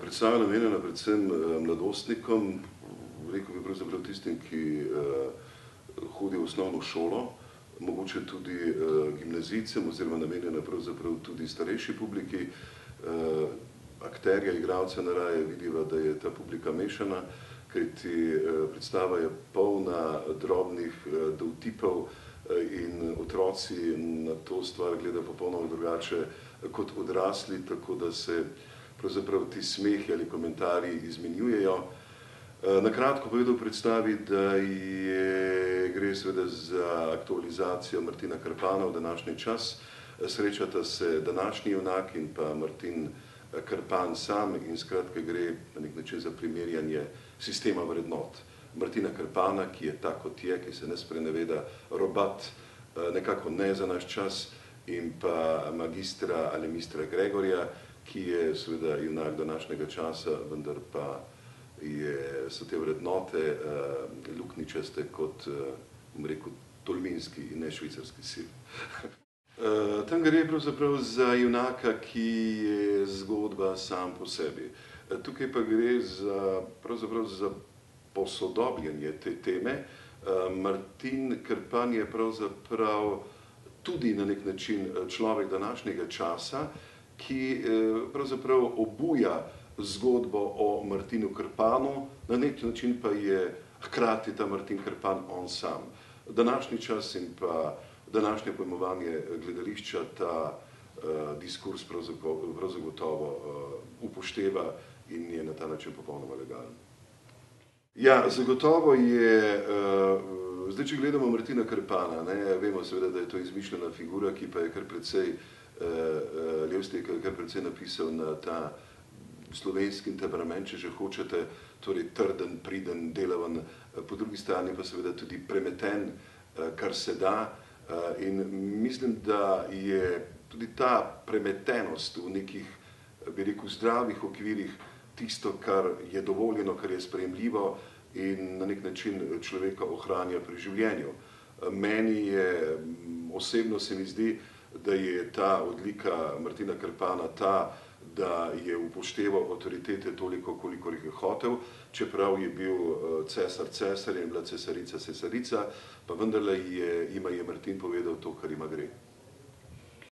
Predstava namenjena predvsem mladostnikom, rekel bi pravzaprav tistim, ki hodijo v osnovno šolo, mogoče tudi gimnazijcem oziroma namenjena pravzaprav tudi starejši publiki. Akterja, igralca naraje vidiva, da je ta publika mešana, kajti predstava je polna drobnih dovtipov in otroci na to stvar gledajo popolnoma drugače kot odrasli, tako da se pravzaprav ti smehi ali komentarji izmenjujejo. Na kratko povedal v predstavi, da gre seveda za aktualizacijo Martina Krpana v današnji čas. Srečata se današnji junak in pa Martin Krpan sam in skratka gre na nek način za primerjanje sistema vrednot. Martina Krpana, ki je tak kot je, ki se ne spreneveda, robat, nekako ne za naš čas, in pa magistra ali mistra Gregorja, ki je seveda junak današnjega časa, vendar pa so te vrednote luknjičaste kot, bom rekel, tolminski in ne švicarski sir. Tam gre pravzaprav za junaka, ki je zgodba sam po sebi. Tukaj pa gre pravzaprav za posodobljanje te teme. Martin Krpan je pravzaprav tudi na nek način človek današnjega časa, ki pravzaprav obuja zgodbo o Martinu Krpanu, na nek način pa je hkrati ta Martin Krpan on sam. Današnji čas in pa današnje pojmovanje gledališča ta diskurs prav zagotovo upošteva in je na ta način popolnoma legalen. Ja, zagotovo je, zdaj če gledamo Martina Krpana, vemo seveda, da je to izmišljena figura, ki pa je kar precej, Levstek je kar precej napisal na ta slovenski temperament, če že hočete, torej trden, priden, delaven, po drugi strani pa seveda tudi premeten, kar se da. In mislim, da je tudi ta premetenost v nekih, bi rekel, zdravih okvirih tisto, kar je dovoljeno, kar je sprejemljivo in na nek način človeka ohranja pri življenju. Meni osebno se mi zdi, da je ta odlika Martina Krpana ta, da je upošteval avtoritete toliko, kolikor jih je hotel, čeprav je bil cesar cesar in bila cesarica cesarica, pa vendarle jima je Martin povedal to, kar ima gre.